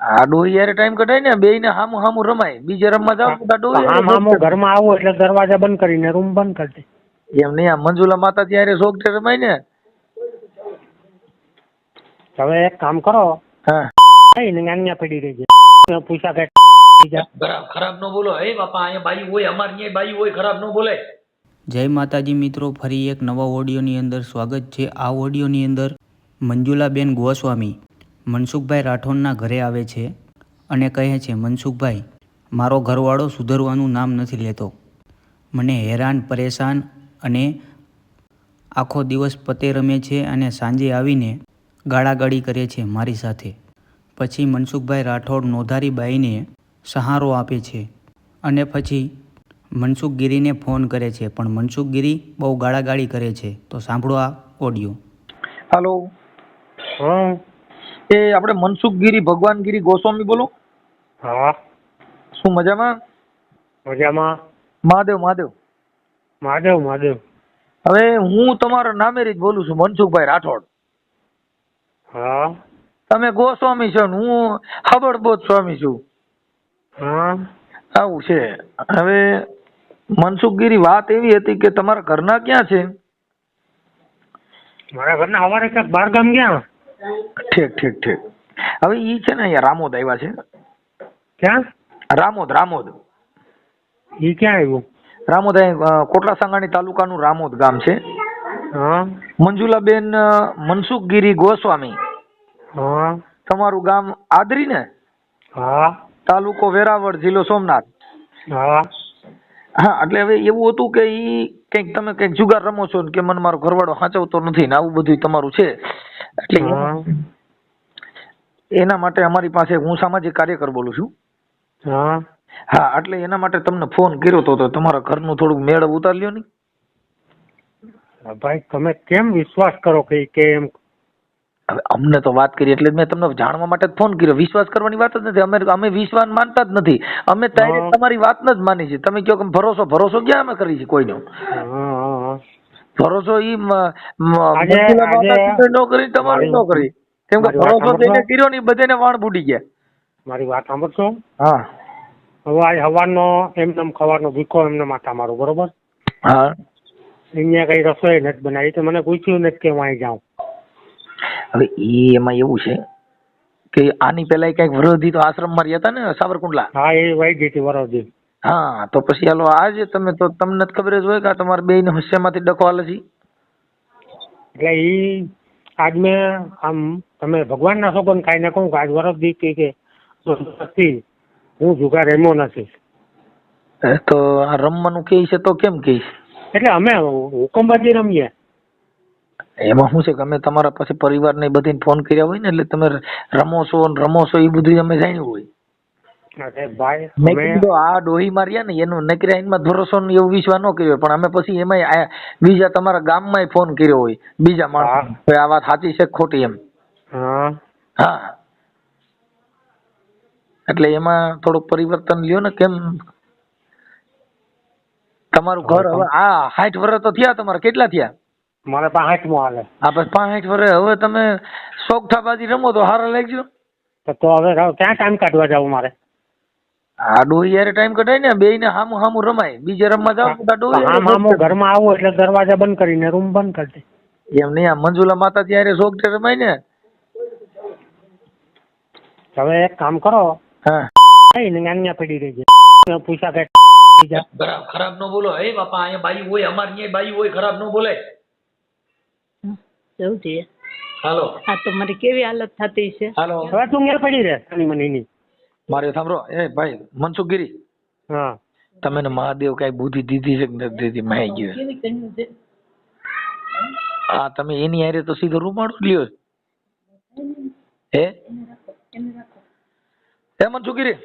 આ ડોહી યારે ટાઈમ કઢાય ને બે ને હામું હામું રમાય બીજે રમવા જાવ તો આ ડોહી આમ આમ ઘરમાં આવું એટલે દરવાજા બંધ કરીને રૂમ બંધ કરી દે. એમ નહીં આ મંજુલા માતા ત્યારે શોખ રમાય ને. હવે એક કામ કરો, હા અહીંયા પડી રહી છે પૂછા કે ખરાબ ન બોલો. હે બાપા અહીંયા બાઈ હોય, અમાર ન્યાય બાઈ હોય, ખરાબ ન બોલાય. જય માતાજી મિત્રો, ફરી એક નવા ઓડિયોની અંદર સ્વાગત છે. આ ઓડિયોની અંદર મંજુલાબેન ગોસ્વામી મનસુખભાઈ રાઠોડના ઘરે આવે છે અને કહે છે, મનસુખભાઈ, મારો ઘરવાળો સુધરવાનું નામ નથી લેતો, મને હેરાન પરેશાન અને આખો દિવસ પતે રમે છે અને સાંજે આવીને ગાળાગાળી કરે છે મારી સાથે. પછી મનસુખભાઈ રાઠોડ નોધારી બાઈને સહારો આપે છે અને પછી મનસુખગીરીને ફોન કરે છે, પણ મનસુખગીરી બહુ ગાળાગાળી કરે છે. તો સાંભળો આ ઓડિયો. હાલો, હા એ આપણે મનસુખગીરી ભગવાનગીરી ગોસ્વામી બોલો? હા શું મજામાં? મજામાં. મહાદેવ મહાદેવ. મહાદેવ મહાદેવ. હવે હું તમારા નામેરી જ બોલું છું, મનસુખભાઈ રાઠોડ. હા તમે ગોસ્વામી છો ને હું હબડબોધ સ્વામી છું. હા આવું છે. હવે મનસુખગીરી વાત એવી હતી કે તમારા ઘરના ક્યાં છે? મારા ઘરના સવારે ક્યાંક બાર ગામ ગયા. ઠીક ઠીક ઠીક. હવે ઈ છે ને અહીંયા રામોદ આવ્યા છે. ક્યાં? રામોદ રામોદ. ઈ ક્યાં આવ્યું? રામોદ કોટલા સાંગાણી તાલુકાનું રામોદ ગામ છે. હા મંજુલાબેન મનસુખગીરી ગોસ્વામી. હા તમારું ગામ આદરી ને? હા તાલુકો વેરાવળ, જિલ્લો સોમનાથ. હા હા, એટલે હવે એવું હતું કે ઈ કંઈક તમે કંઈક જુગાર રમો છો ને કે મને મારો ઘરવાળો સાચવતો નથી ને આવું બધું તમારું છે. એટલે એના માટે અમારી પાસે, હું સામાજિક કાર્યકર બોલું છું. હા હા, એટલે એના માટે તમને ફોન કર્યો તો તમારા ઘરનું થોડુંક મેળ ઉતાર લ્યો ને. ભાઈ તમે કેમ વિશ્વાસ કરો કે એમ? હવે અમને તો વાત કરી એટલે મેં તમને જાણવા માટે જ ફોન કર્યો. વિશ્વાસ કરવાની વાત જ નથી. અમે વિશ્વાસ માનતા જ નથી. અમે તમારી વાત જ માની છે. તમે કહો કે ભરોસો ભરોસો ક્યાં અમે કરી છે કોઈનો? ભરોસો ઈ ન કરી, તમારે ન કરી. કેમ કે ભરોસો જેને કર્યો ને બધાને વાણ બુડી ગયા. મારી વાત સાંભળશો? હા. હવે આ હવાનો એમને ખવાનો ભીખો એમને માથા મારો, બરોબર? હા. અહીંયા કઈ રસોઈ નથી બનાવી તો મને પૂછ્યું નથી કે હું અહીં જાઉં. હવે એમાં એવું છે કે આની પેલા કઈક વિરોધી તો આશ્રમમાં રહ્યા હતા ને, સાવરકુંડલા? હા, એ વહી ગઈ હતી વરોધી. હા, તો પછી હાલો આજે તમે તો તમને જ ખબર જ હોય કે તમારે બે ને હોશિયામાંથી ડખો હાલે છે. એટલે ઈ આજ મેં આમ તમે ભગવાનના સોગંદ ખાઈને કહું કે આજ વરોધી કે હું જુગાર રમ્યો નથી. તો આ રમવાનું કે છે તો કેમ કે? એટલે અમે હુકમબાજી રમીએ. એમાં શું છે કે અમે તમારા પાસે પરિવાર ને બધીને ફોન કર્યા હોય ને એટલે તમે રમો છો એ બધું અમે જાણ્યું હોય. ભાઈ મેં કીધું આ ડોહી માર્યા ને એનું નકરા એમાં ભરોસો ને એવું વિશ્વાસ ન કર્યો, પણ અમે પછી એમાં બીજા તમારા ગામમાં ફોન કર્યો હોય બીજા માણસ, આ વાત સાચી છે ખોટી એમ. હા, એટલે એમાં થોડુંક પરિવર્તન લ્યો ને. કેમ તમારું ઘર હવે આ 60 વર્ષ તો થયા તમારે? કેટલા થયા? મારે 65 હાલે. હા, બસ 65 વર્ષ. હવે તમે શોખથાબાજી રમો તો હારા લાગજો. તો હવે ક્યાં ટાઈમ કાઢવા જાવ મારે? આ ડોહી યારે ટાઈમ કઢાય ને બે ને હામું હામું રમાય. બીજે રમવા જાવ તો ડોહી ઘરમાં આવું એટલે દરવાજા બંધ કરીને રૂમ બંધ કરી દે. એમ નહીં, આ મંજુલા માતા ત્યારે શોખ રમાય ને. હવે એક કામ કરો, હા અહીંયા પડી રહી છે પૂછા કે ખરાબ ન બોલો. હે બાપા અહીંયા બાઈ હોય, અમાર ન્યાય બાઈ હોય, ખરાબ ન બોલાય. જવું છે. હાલો. આ તો મારી કેવી હાલત થતી છે. હાલો. હવે તું ઘેર પડી રહે મને મારે સાંભળો. એ ભાઈ મનસુખગીરી, હા, તમે ને મહાદેવ કઈ બુદ્ધિ દીધી છે કે નથી દીધી? માહી ગયું. હા, તમે એની હારે તો સીધો રૂમાડો લ્યો. હે મનસુખગીરી,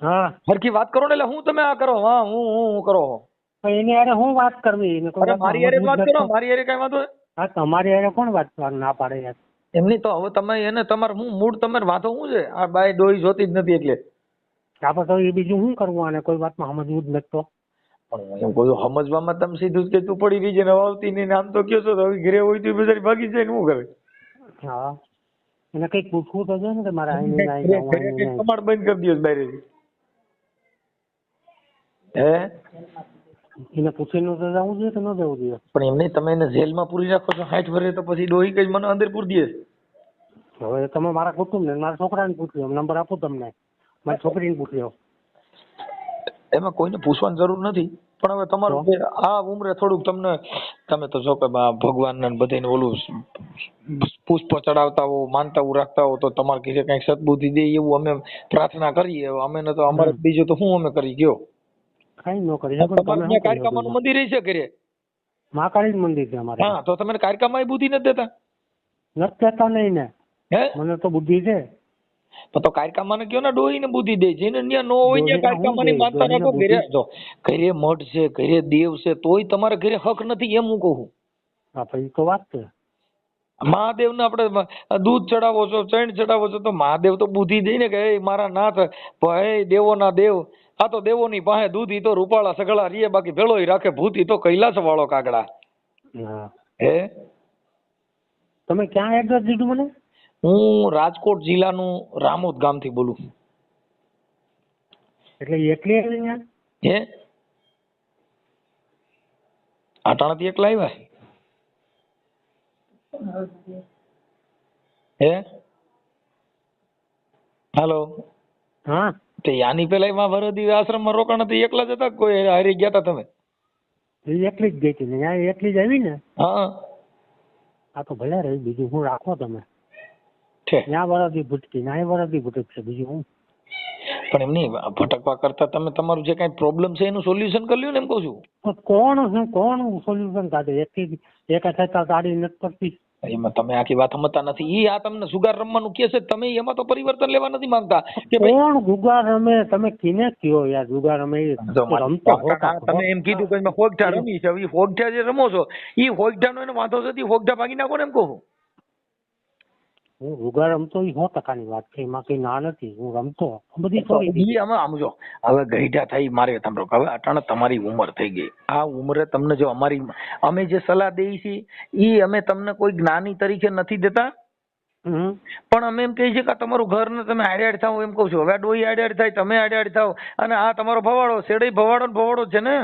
હા, હરખી વાત કરો ને. એટલે હું તમે આ કરો? હા, હું કરો. એની હારે હું વાત કરવી? મારી હારે વાત કરો. મારી હારે કઈ વાંધો? હા, તમારી હારે કોણ વાત ના પાડે યાર? એમની તો હવે તમે એને તમારે હું મૂળ તમારે વાંધો શું છે? આ બાઈ ડોહી જોતી જ નથી એટલે આપણે તો એ બીજું શું કરવું? આને કોઈ વાતમાં સમજવું જ નથી. તો પણ એમ કોઈ સમજવામાં તમે સીધું કે તું પડી રહી છે ને આવતી નહીં, આમ તો કયો છો તો ઘરે હોય તો બજારી ભાગી જાય ને શું કરે? હા, એને કઈક પૂછવું તો છે ને કે મારે આઈને આઈ જાઉં, આઈને આઈ. કમાડ બંધ કરી દો બહાર હે એને પૂછીને તો જવું જોઈએ કે ન જવું જોઈએ? પણ એમને તમે એને જેલમાં પૂરી રાખો છો 60 વર્ષે તો પછી ડોહી કઈ મને અંદર પૂરી દે. હવે તમે મારા કુટુંબ ને મારા છોકરાને પૂછ્યો, નંબર આપું તમને, મારી છોકરીને પૂછ્યો. એમાં કોઈને પૂછવાની જરૂર નથી, પણ હવે તમારું જે આ ઉંમરે થોડુંક તમને, તમે તો જો કે ભગવાન ને બધાને ઓલું પુષ્પ ચડાવતા હો, માનતા રાખતા હો, તો તમારે કીધે કઈક સદબુદ્ધિ દે એવું અમે પ્રાર્થના કરીએ. અમે ને તો અમારે બીજું તો શું અમે કરી ગયો. કઈ ન કરી શકો. તમારે ત્યાં કારિકામાનું મંદિર છે ઘરે? મહાકાળી મંદિર છે અમારે. હા, તો તમે કારિકામાં બુદ્ધિ નથી દેતા? નથી દેતા નહીં ને. હે, મને તો બુદ્ધિ છે. તો કારિકામાને કયો ને ડોહી ને બુદ્ધિ દે. જેને ન્યા નો હોય ને કારિકામાની માનતા રાખો. ઘરે જો ઘરે મઠ છે, ઘરે દેવ છે, તોય તમારે ઘરે હક નથી એમ હું કહું. હા, પછી તો વાત છે. મહાદેવ ને આપણે દૂધ ચડાવો છો, ચણ ચડાવો છો, તો મહાદેવ તો બુદ્ધિ દે ને કે એ મારા નાથ ભાઈ દેવો ના દેવ, આ તો દેવો ની પાસે દૂધ ઈ તો રૂપાળા સગળા રીએ, બાકી ભેળો રાખે ભૂત, ઈ તો કૈલાસ વાળો કાગડા. હા. હે, તમે ક્યાં એડ્રેસ દીધું મને? હું રાજકોટ જિલ્લાનું રામોદ ગામથી બોલું. એટલે એકલી અહીંયા? હે, આટાણાથી એકલા આવ્યા? હે, હાલો. હા. તો યાની પેલા એમાં વરદી આશ્રમમાં રોકાણ હતી, એકલા જ હતા કોઈ હારી ગયા હતા તમે? એ એકલી જ ગઈ હતી ને, ત્યાં એકલી જ આવી ને. હા, આ તો ભલે રહી, બીજું હું રાખો તમે. છે ત્યાં વરદી ભૂટકી, ત્યાં વરદી ભૂટકશે, બીજું હું. પણ એમની ભટકવા કરતા તમે તમારું જે કઈ પ્રોબ્લેમ છે એનું સોલ્યુશન કરી લ્યો ને, એમ કહું છું. કોણ સોલ્યુશન કાઢે? એક થતા ગાડી નથી પડતી. એમાં તમે આખી વાત સમજતા નથી. ઈ આ તમને સુગાર રમવાનું કે છે, તમે એમાં તો પરિવર્તન લેવા નથી માંગતા કે કોણ જુગાર રમે? તમે કિને કયો યાર જુગાર રમે? રમતો તમે એમ કીધું કે હોગઠા રમી છે, ઈ હોગઠા જે રમો છો ઈ હોગઠાનો એને વાંધો છે, હોગઠા ભાગી નાખો ને, એમ કહું. હું જુગાર રમતો એ 100% વાત છે, એમાં કઈ ના નથી. હું રમતો બધી છોડી દીધી. આમ જો હવે ગઈઢા થઈ મારે સાંભળો, હવે અટાણે તમારી ઉંમર થઈ ગઈ. આ ઉંમરે તમને જો અમે જે સલાહ દઈએ છીએ ઈ અમે તમને કોઈ જ્ઞાની તરીકે નથી દેતા, પણ અમે એમ કહીએ છીએ કે તમારું ઘર ને તમે આડે થાવ, એમ કહું છું. હવે ડોહી આડે થાય, તમે આડે થાવ, અને આ તમારો ભવાડો શેડે ભવાડો ને ભવાડો છે ને.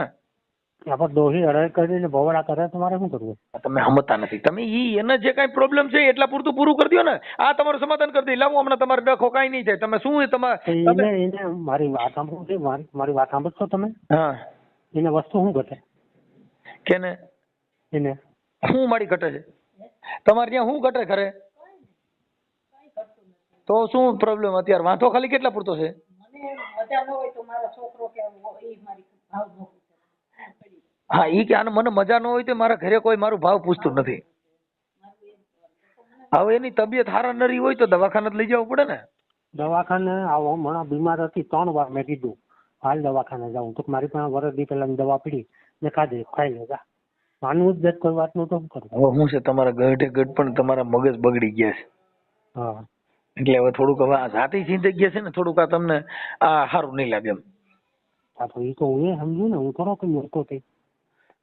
આપણે ડોહી અડાઈ કરીને ભવડા કરે તમારે શું કરવું? તમે સમજતા નથી. તમે ઈ એને જે કઈ પ્રોબ્લેમ છે એટલા પૂરતું પૂરું કરી દો ને, આ તમારું સમાધાન કરી દે. લાવો હમણાં તમારે ડખો કઈ નહીં થાય. તમે શું એને મારી વાત સાંભળો છે, મારી વાત સાંભળશો તમે? હા, એને વસ્તુ શું ઘટે? કેને? એને શું મારી ઘટે છે? તમારે ત્યાં શું ઘટે ખરે? તો શું પ્રોબ્લેમ અત્યારે? વાંધો ખાલી કેટલા પૂરતો છે? હા, ઈ કે આને મને મજા ન હોય તો મારા ઘરે કોઈ મારું ભાવ પૂછતું નથી. હવે એની તબિયત હારા નરી હોય તો દવાખાને લઈ જવું પડે ને. દવાખાને આવો, હમણાં બીમાર હતી 3 વાર મેં કીધું હાલ દવાખાને જાઉં, તો મારી પાસે વરદી પેલા દવા પીડી ને ખાધી, ખાઈ લેજા. માનવું જ કોઈ વાતનું તો શું કરું? હવે શું છે, તમારા ગઢે ગઢ પણ તમારા મગજ બગડી ગયા છે. હા, એટલે હવે થોડુંક હવે આ જાતિ ચિંતે ગયા છે ને, થોડુંક આ તમને આ સારું નહીં લાગે એમ. હા, તો એ તો હું સમજુ ને, હું થોડો કઈ મોટો થઈ.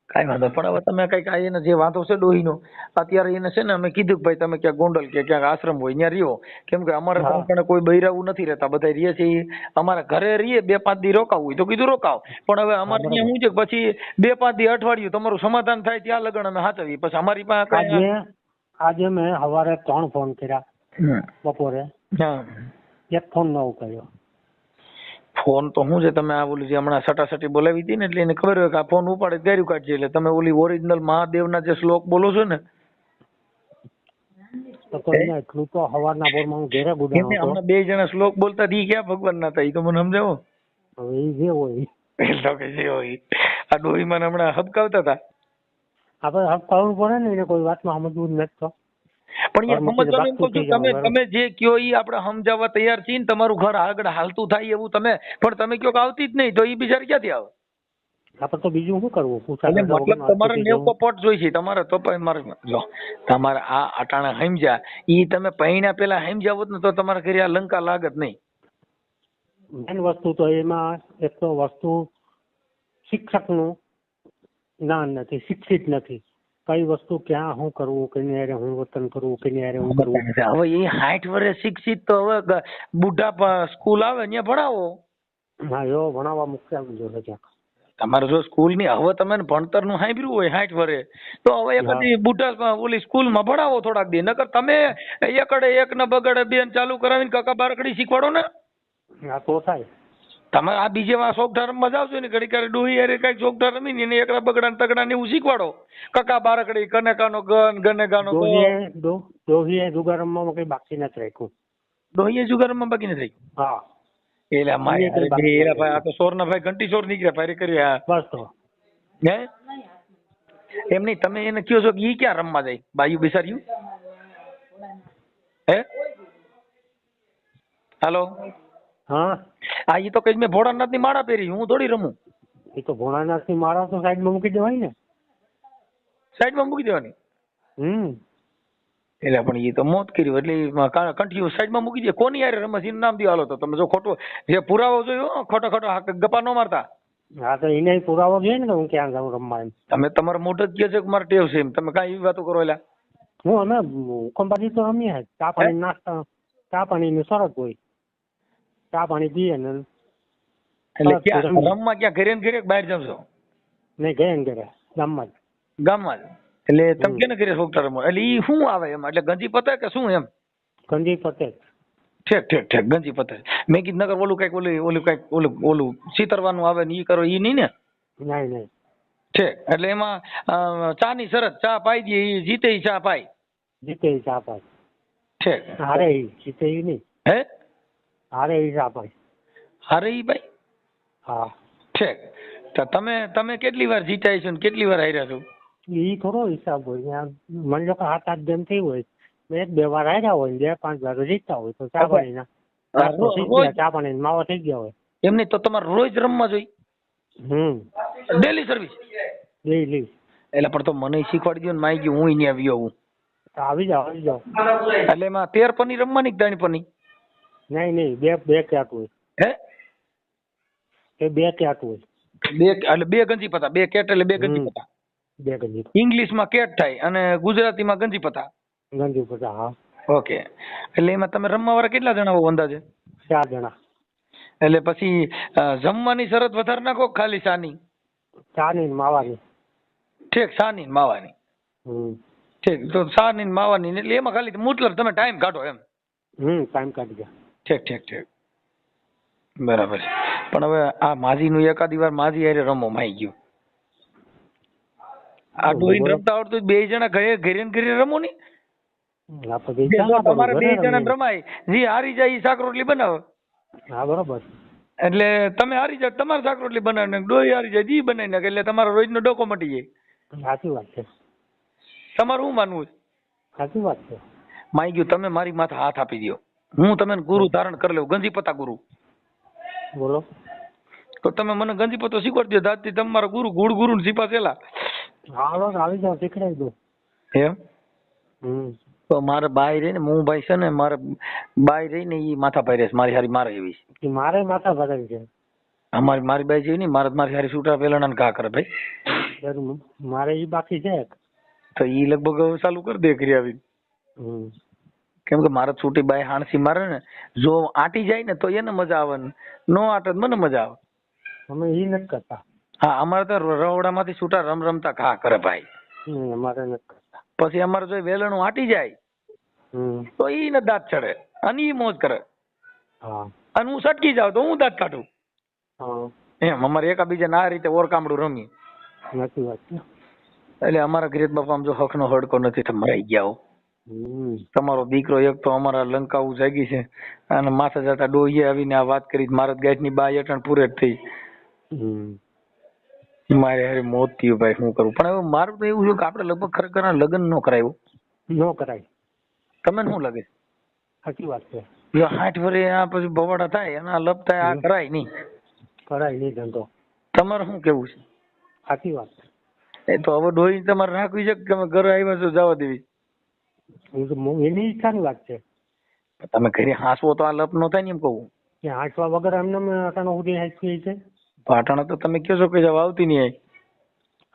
કઈ વાંધો. પણ હવે તમે કઈક એને જે વાંધો છે ડોહીનો, અત્યારે એને છે ને અમે કીધું કે ભાઈ તમે ક્યાંક ગોંડલ કે ક્યાંક આશ્રમ હોય ત્યાં રહ્યો, કેમ કે અમારે પણ કોઈ બૈરાવું નથી રહેતા, બધા રહીએ છીએ અમારા ઘરે રહીએ. 2-5 દી રોકાવું હોય તો કીધું રોકાવ, પણ હવે અમારે ત્યાં શું છે પછી 2-5 દી અઠવાડિયું તમારું સમાધાન થાય ત્યાં લગન અમે હાચવીએ. પછી અમારી પાસે આજે મેં સવારે 3 ફોન કર્યા, બપોરે એક ફોન ન ઉપાડ્યો. ફોન તો શું છે, તમે આ ઓલી જે હમણાં સટાસટી બોલાવી હતી ને, એટલે એને ખબર હોય કે આ ફોન ઉપાડે ગાર્યું કાઢશે. એટલે તમે ઓલી ઓરિજિનલ મહાદેવના જે શ્લોક બોલો છો ને, તો એટલું તો સવારના પોરમાં હું ઘેરે ગુડાણો હતો. હમણાં 2 જણા શ્લોક બોલતા હતી, ક્યાં ભગવાન ના હતા, એ તો મને સમજાવો. હવે એ જે હોય જે હોય આ ડોહી મને હમણાં હબકાવતા હતા. આપણે હબકાવવું પડે ને, એને કોઈ વાતમાં સમજવું જ નથી. પણ એ સમજવાનું એમ કહું છું, તમે જે કયો એ આપણે સમજાવવા તૈયાર છીએ ને, તમારું ઘર આગળ હાલતું થાય એવું તમે, પણ તમે કયો કે આવતી જ નહીં, તો એ બિચારી ક્યાંથી આવે? આપણે તો બીજું શું કરવું? મતલબ તમારે 90% જોઈ છે તમારે તો. જો તમારે આ અટાણા સમજ્યા, ઈ તમે પૈણા પેલા સમજાવત ને તો તમારા ઘરે આ લંકા લાગત નહીં. મેન વસ્તુ તો એમાં એક તો વસ્તુ શિક્ષકનું જ્ઞાન નથી, શિક્ષિત નથી. કઈ વસ્તુ ક્યાં શું કરવું, કેની હારે હું વર્તન કરવું, કેની હારે હું કરવું. હવે એ 60 વર્ષ શિક્ષિત તો હવે બુઢા સ્કૂલ આવે ત્યાં ભણાવો. હા એવો ભણાવવા મૂકી આવજો ક્યાંક. તમારે જો સ્કૂલ ની હવે તમે ભણતર નું સાંભળ્યું હોય 60 વર્ષે તો હવે એ બધી બુઢા ઓલી સ્કૂલ માં ભણાવો થોડાક દી. નકર તમે એકડે એક ને બગડે બેન ચાલુ કરાવીને કાકા બારકડી શીખવાડો ને. હા તો થાય. તમે આ બીજે માં સોગઠા રમવા જાવ છો ને ઘડી કરે ડોહી હારે કઈક સોગઠા રમી ને એને એકડા બગડા ને તગડા ને એવું શીખવાડો. કાકા બારકડી કનેકાનો ગન ગનેગાનો ડોહીએ જુગાર રમવામાં કઈ બાકી નથી રાખ્યું. ડોહીએ જુગાર રમવા બાકી નથી રાખ્યું. હા એલા માય એલા ભાઈ આ તો સોર ના ભાઈ ઘંટી સોર નીકળ્યા ભાઈ કરી આ બસ તો હે એમ નહીં તમે એને કયો છો કે ઈ ક્યાં રમવા જાય બાયું બિસાર્યું હે હાલો હા આ ઈ તો કઈ મેં ભોળાનાથ ની માળા પહેરી હું થોડી રમું. એ તો ભોળાનાથ ની માળા તો સાઈડમાં મૂકી દેવાય ને. સાઈડમાં મૂકી દેવાની. એટલે પણ એ તો મોત કર્યું એટલે કંઠીઓ સાઈડમાં મૂકી દે. કોની યાર રમસ એનું નામ દો હાલો તો તમે જો ખોટું જે પુરાવો જોયો ખોટો ખોટો ગપ્પા ન મારતા. હા તો એને પુરાવો જોઈએ ને હું ક્યાં જાઉં રમવા એમ. તમે તમારા મોઢ જ કહે છે કે મારે ટેવ છે એમ તમે કાંઈ એવી વાતો કરો એટલે. હું અમે હુકમબાજી તો રમીએ ચા પાણી નાસ્તા ચા પાણી નું સરસ હોય. ચા પાણી પીએ ને એટલે ક્યાં રમવા ક્યાં ઘરે ને ઘરે બહાર જાવ છો? નહીં ઘરે ને ઘરે ગામમાં જ. ગામમાં જ. એટલે તમે કેને ઘરે સોગઠા રમો એટલે ઈ શું આવે એમાં એટલે ગંજી પતે કે શું એમ? ગંજી પતે. ઠેક ઠેક ઠેક ગંજી પતે. મેં કીધું નગર ઓલું કઈક ઓલું કઈક ઓલું સીતરવાનું આવે ને ઈ કરો ઈ નહીં ને? નહીં નહીં. ઠેક એટલે એમાં ચા ની શરત ચા પાઈ દે ઈ જીતે ઈ ચા પાય. જીતે ઈ ચા પાય. ઠેક હારે ઈ જીતે ઈ નહીં. હે હારે ઈ ચા પાય. હારે ઈ ભાઈ? હા. ઠેક તો તમે કેટલી વાર જીત્યા છો ને કેટલી વાર હાર્યા છો? ઈ થોડો હિસાબ હોય ત્યાં મને લોકો 7-8 ગેમ થઈ હોય મેં 1-2 વાર હાર્યા હોય ને 2-5 વાર જીતતા હોય તો ચા પાણી ચા પાણી માવા થઈ ગયા હોય. એમ નહીં તો તમારે રોજ રમવા જોઈએ. Daily service daily. એટલે પણ તો મને શીખવાડી દો ને માઈ ગયું હું અહીંયા આવ્યો હું. આવી જાઓ. એટલે એમાં 13 પની રમવાની કે 3 પની? નહીં બે કેટ હોય. હે એ 2 કેટ હોય. એટલે 2 ગંજી પતા 2 કેટ એટલે 2 ગંજી પતા. 2 ગંજી. ઇંગ્લિશમાં કેટ થાય અને ગુજરાતીમાં ગંજી પતા. ગંજી પતા હા. ઓકે એટલે એમાં તમે રમવા વાળા કેટલા જણા હો અંદાજે? 4 જણા. એટલે પછી જમવાની શરત વધારે નાખો ખાલી સાની? ચાની માવાની. ઠીક સાની માવાની. ઠીક તો સાની માવાની એટલે એમાં ખાલી મતલબ તમે ટાઈમ કાઢો એમ? ટાઈમ કાઢી ગયા. ઠીક બરાબર. પણ હવે આ માજી નું એકાદી વાર માજી હારે રમો માઈ ગયું. આ ડોઈ રમતા આવડતું 2 જણા ઘરે ને ઘરે રમો ની. તમારે 2 જણા રમાય જે હારી જાય એ શાક રોટલી બનાવે. હા બરોબર. એટલે તમે હારી જાવ તમારે શાક રોટલી બનાવી નાખે ડોઈ હારી જાય જી બનાવી નાખે એટલે તમારો રોજનો ડોકો મટી જાય. સાચી વાત છે. તમારું શું માનવું છે? સાચી વાત છે. માઈ ગયું તમે મારી માથે હાથ આપી દો હું તમને ગુરુ ધારણ કરી લઉં ગંજી પતા ગુરુ. બોલો. તો તમે મને ગંજી પતો શીખવાડી દો દાદથી તમારા ગુરુ ને સીપા છેલા. હાલો આવી જાવ શીખડાવી દો. એમ? તો મારે બાઈ રહી ને હું ભાઈ છે ને મારે બાઈ રહી ને ઈ માથા ભાઈ રહેશે મારી હારી મારે એવી. મારે માથા ભરાવી છે. મારી બાઈ જેવી નહીં મારી હારી છૂટા પેલા ના ઘા કરે ભાઈ. મારે ઈ બાકી છે. તો ઈ લગભગ ચાલુ કરી દે કરી આવી. કેમ કે મારે છૂટી બાઈ હાણસી મારે ને જો આટી જાય ને તો એને મજા આવે ને નો આટે મને મજા આવે. અમે ઈ નથી કરતા. હા અમારે તો રવડા માંથી છૂટા રમતા ઘા કરે ભાઈ. અમારે નથી કરતા. પછી અમારે જો વેલણું આટી જાય તો ઈ ને દાંત ચડે અને ઈ મોજ કરે. અને હું સટકી જાઉં તો હું દાંત કાઢું. એમ અમારે એકાબીજા આ રીતે ઓરકામડું રમીએ. નથી વાત. એટલે અમારા ઘરે બાપા આમ જો હક નો હડકો નથી તો મરાઈ ગયા હો. તમારો દીકરો એક તો અમારા લંકાવું જાગી છે અને માથે જતા ડોહીએ આવીને આ વાત કરી મારા ગાંઠ ની બાઈ અટણ પૂરે જ થઈ. મારે હારે મોત થયું ભાઈ શું કરું. પણ હવે મારું તો એવું છે કે આપણે લગભગ ખરેખર લગ્ન નો કરાયું. નો કરાય. તમને શું લાગે? સાચી વાત છે. 60 વર્ષે આ પછી ભવાડા થાય અને લપ થાય આ કરાય નહીં. કરાય નહીં ધંધો. તમારે શું કેવું છે? સાચી વાત. એ તો હવે ડોહી તમારે રાખવી છે કે તમે ઘરે આવ્યા છો જવા દેવી? એની ઈચ્છાની વાત છે. તમે ઘરે હાંસવો તો આ લપ નો થાય ને એમ કહું. કે હાંસવા વગર એમને અટાણો સુધી હાંસવી છે. પાટણ તો તમે કહો છો કે જવા આવતી નહીં.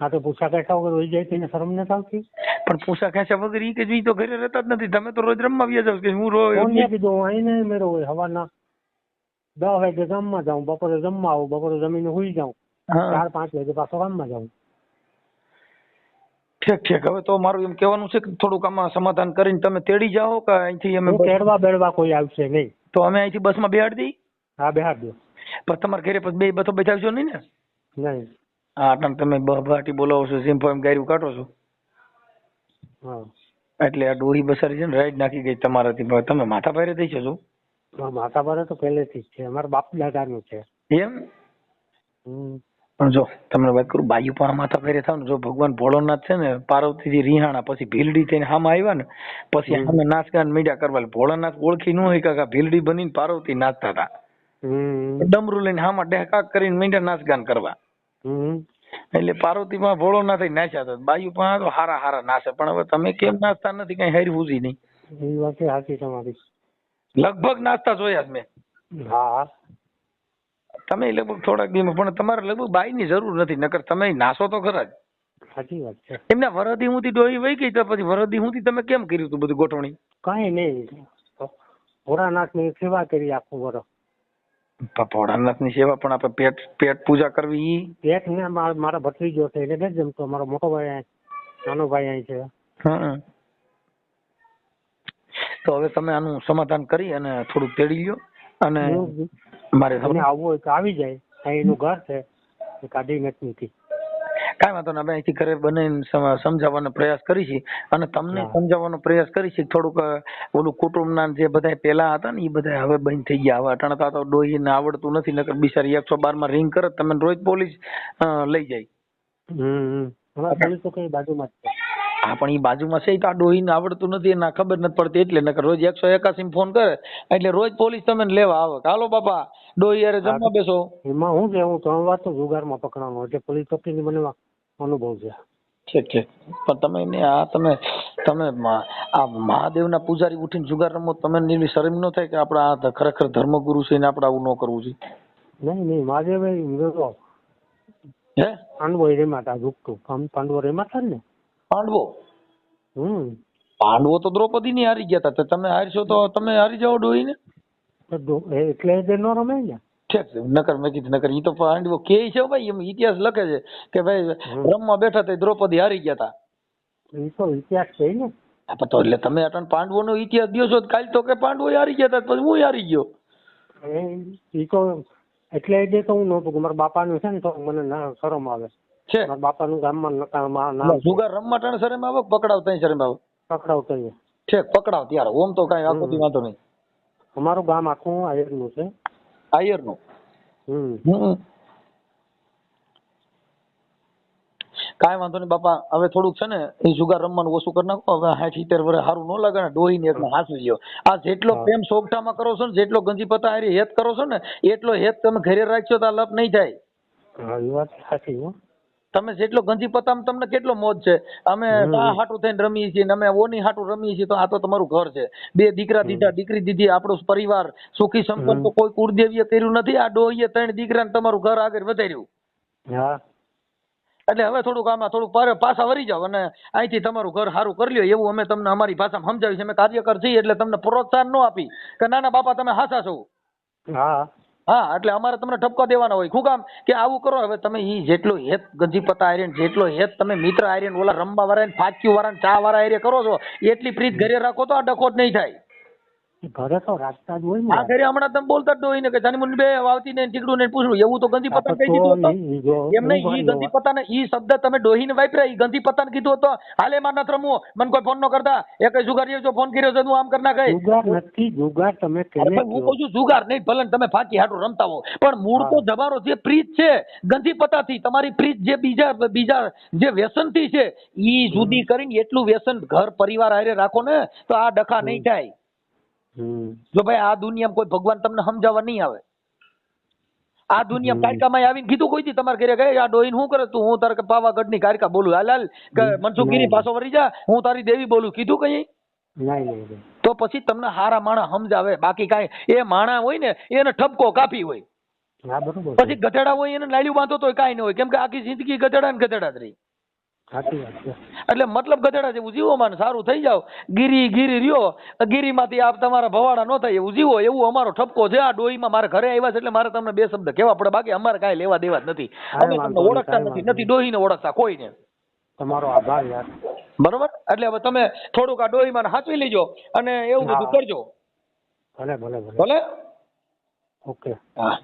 આ તો પૂછા કહેતા વગર હોઈ જાય તેને શરમ નથી આવતી? પણ પૂછા ખેંચ્યા વગર ઈ કે ઈ તો ઘરે રહેતા જ નથી. તમે તો રોજ રમવા વ્યા જાવ કે હું રોજ કોને કીધું? હું અહીં નહીં મેળો હોય. સવારના 10 વાગે ગામમાં જાઉં, બપોરે જમવા આવું, બપોરે જમીને સુઈ જાઉં, હા 4-5 વાગે પાછો ગામમાં જાઉં. ઠીક ઠીક. હવે તો મારું એમ કહેવાનું છે કે થોડુંક આમાં સમાધાન કરીને તમે તેડી જાઓ કે અહીંથી અમે હું તેડવા બેડવા કોઈ આવશે નહીં. તો અમે અહીંથી બસમાં બેહાડી દઈ. હા, બેહાડ દો. પણ તમારા ઘરે પછી બે બસો બેઠાવશો નહીં ને? નહીં. હા આટલા તમે બહાટી બોલાવો છો, સિમ્ફો એમ ગાયરું કાઢો છો. હા, એટલે આ ડોહી બસારી છે ને રાઈડ નાખી ગઈ તમારાથી. પણ તમે માથા ભારે થઈ છો. માતા પર તો પહેલેથી જ છે, અમારા બાપ દાદાનું છે. એમ? પણ જો તમને વાત કરું, બાયુ પણ માથા ભારે થાવ ને, જો ભગવાન ભોળોનાથ છે ને પાર્વતીજી રિહાણા પછી ભીલડી થઈને હામાં આવ્યા ને પછી અમે નાચગાન મીડિયા કરવા. ભોળાનાથ ઓળખી ન હોય કે ભીલડી બનીને પાર્વતી નાચતા હતા. ડમરું લઈને હામાં ડેકાક કરીને મીડિયા નાચગાન કરવા. એટલે પાર્વતી માં ભોળોનાથ નાચ્યા હતા. બાયુ પણ તો હારા હારા નાચે. પણ હવે તમે કેમ નાચતા નથી કઈ હારી હુજી નહીં. એ વાત સાચી તમારી. લગભગ નાચતા જોયા મેં. હા, તમે લગભગ થોડાક દિવસ, પણ તમારે લગભગ બાઈ ની જરૂર નથી, નકર તમે નાસો તો ખરા જ. સાચી વાત છે. એમના વરદી હુંથી ડોહી વહી ગઈ તો પછી વરદી હુંથી તમે કેમ કર્યું તું બધું ગોઠવણી? કઈ નહીં, ભોળાનાથ ની સેવા કરી આખું વર્ષ. ભોળાનાથ ની સેવા પણ આપણે પેટ પૂજા કરવી ઈ પેટ ને મારા ભત્રીજો છે એટલે નથી જમતો. મારો મોટો ભાઈ અહીં, નાનો ભાઈ અહીં છે. હા. તો હવે તમે આનું સમાધાન કરી અને થોડુંક તેડી લ્યો. અને મારે તમે આવવું હોય તો આવી જાય. અહીં એનું ઘર છે, એ કાઢી નથી. કાંઈ વાંધો નહીં, આપણે અહીંથી ઘરે બનાવીને સમજાવવાનો પ્રયાસ કરીશી. અને તમને સમજાવવાનો પ્રયાસ કરીશી. થોડુંક ઓલું કુટુંબના જે બધા પેલા હતા ને એ બધા હવે બંધ થઈ ગયા. હવે અટાણે તો ડોહીને આવડતું નથી, નકર બિચારી 112 માં રિંગ કરે તમે રોજ પોલીસ લઈ જાય. પોલીસ તો કઈ બાજુમાં જ છે. હા પણ એ બાજુમાં છે તો આ ડોહીને આવડતું નથી, એને ખબર નથી પડતી એટલે. નકર રોજ 181 ફોન કરે એટલે રોજ પોલીસ તમને લેવા આવે. હાલો બાપા ડોહી યારે જમવા બેસો. એમાં હું છે, હું 3 વાર તો જુગારમાં પકડાનો એટલે પોલીસ ચોકીની મને અનુભવ છે. ઠીક ઠીક. પણ તમે એને તમે આ મહાદેવના પૂજારી ઉઠીને જુગાર રમો, તમે એની શરમ ન થાય કે આપડા આ ખરેખર ધર્મગુરુ છે ને આપણે આવું ન કરવું જોઈએ? નહીં મહાદેવ હે પાંડવો રેમાતા ઝૂકતું પાંડવો રેમાતા ને. પાંડવો? પાંડવો તો દ્રૌપદી ની હારી ગયા હતા. તમે હારશો તો તમે હારી જાઓ ડોહી ને? એટલે જ ન રમે ને. ઠીક છે. નકર મેં કીધું નકર ઈ તો પાંડવો કે છે ભાઈ, એમ ઇતિહાસ લખે છે કે ભાઈ રમવા બેઠા તો દ્રૌપદી હારી ગયા હતા. એ તો ઇતિહાસ છે ને. તો એટલે તમે અટણ પાંડવો નો ઇતિહાસ દો છો કાલ તો કે પાંડવો હારી ગયા હતા પછી હું હારી ગયો. એ તો એટલે જ તો હું નહોતું. મારા બાપાનું છે ને તો મને શરમ આવે છે. મારા બાપાનું ગામમાં જુગાર રમવા ટાણે શરમ આવે, પકડાવ શરમ આવે? પકડાવ કહીએ. ઠીક પકડાવ ત્યારે ઓમ તો કઈ આખો દી વાંધો નહીં. અમારું ગામ આખું આયરનું છે. આયરનું? કાંઈ વાંધો નહીં બાપા. હવે થોડુંક છે ને એ જુગાર રમવાનું ઓછું કરી નાખો. હવે 60-70 વર્ષ સારું ન લાગે ને ડોહી ને એટલે હાંસી લ્યો. આ જેટલો પ્રેમ સોગઠામાં કરો છો ને, જેટલો ગંજી પતા હારી હેત કરો છો ને, એટલો હેત તમે ઘરે રાખશો તો આ લપ નહીં થાય. હા એ વાત સાચી. તમે જેટલો ગંજી પતામાં તમને કેટલો મોજ છે. અમે આ હાટું થઈને રમીએ છીએ, અમે ઓની હાટું રમીએ છીએ, તો આ તો તમારું ઘર છે. 2 દીકરા દીધા, દીકરી દીધી, આપણો પરિવાર સુખી સંપન્ન તો કોઈ કુળદેવીએ કર્યું નથી. આ ડોહીએ 3 દીકરાને તમારું ઘર આગળ વધાર્યું. હા એટલે હવે થોડુંક આમાં થોડુંક પાછા વળી જાવ અને અહીંથી તમારું ઘર સારું કરી લ્યો. એવું અમે તમને અમારી ભાષામાં સમજાવી છે. અમે કાર્યકર છીએ એટલે તમને પ્રોત્સાહન ન આપી કે ના ના બાપા તમે હાચા છો. હા એટલે અમારે તમને ઠપકા દેવાના હોય. શું કામ કે આવું કરો. હવે તમે ઈ જેટલો હેત ગંજી પતા આર્યન, જેટલો હેત તમે મિત્ર આર્યન, ઓલા રમવા વાળા ફાક્યું વાળા ચા વાળા આર્ય કરો છો, એટલી પ્રીત ઘરે રાખો તો આ ડખો જ નહીં થાય. ઘરે તો રાખતા જ હોય ને. આ ઘરે હમણાં તમે બોલતા જ હોય ને કે જાની મુની બે વાવતી ને ટીકડું ને પૂછડું, એવું તો ગંજી પતા કહી દીધું હતું. એમ નહીં, ઈ ગંજી પતા ને ઈ શબ્દ તમે ડોહી ને વાપર્યા, ઈ ગંજી પતા ને કીધું હતો હાલે માં નથી રમવું, મને કોઈ ફોન ન કરતા, એક જુગારીઓ જો ફોન કર્યો છે હું આમ કરી નાખે. જુગાર નથી, જુગાર તમે હું કહું છું જુગાર નહીં, ભલે તમે ફાકી હાટું રમતા હો, પણ મૂળ તો તમારો જે પ્રીત છે ગંજી પતાથી, તમારી પ્રીત જે બીજા જે વ્યસન થી છે ઈ જુદી કરીને એટલું વ્યસન ઘર પરિવાર હારે રાખો ને તો આ ડખા નહીં થાય. જો ભાઈ આ દુનિયામાં કોઈ ભગવાન તમને સમજાવવા નહીં આવે. આ દુનિયામાં કાયકામાં આવીને કીધું કોઈ દી તમારે ઘરે ગયે આ ડોહીને શું કરે તું, હું તારે પાવાગઢ ની કાયકા બોલું, હાલ કે મનસુખગીરી પાછો વળી જા, હું તારી દેવી બોલું, કીધું કઈ? તો પછી તમને હારા માણા સમજાવે. બાકી કાંઈ એ માણા હોય ને એને ઠપકો કાપી હોય, પછી ગધેડા હોય એને લાલ્યું બાંધો તો કાંઈ ન હોય, કેમ કે આખી જિંદગી ગધેડા ને ગધેડા જ રહી. સાચી વાત છે. એટલે મતલબ ગધેડા જેવું જીવો માં સારું થઈ જાવ. ગીરી રહ્યો, ગીરીમાંથી આપ તમારા ભવાડા ન થાય એવું જીવો, એવું અમારો ઠપકો છે. આ ડોહીમાં મારે ઘરે આવ્યા છે એટલે મારે તમને બે શબ્દ કહેવા પડે, બાકી અમારે કાંઈ લેવા દેવા જ નથી. અમે તમને ઓળખતા નથી ડોહીને ઓળખતા કોઈને. તમારો આભાર યાર. બરોબર, એટલે હવે તમે થોડુંક આ ડોહીમાં સાચવી લેજો અને એવું બધું કરજો. ભલે ભલે ભલે. ભલે. ઓકે. હા.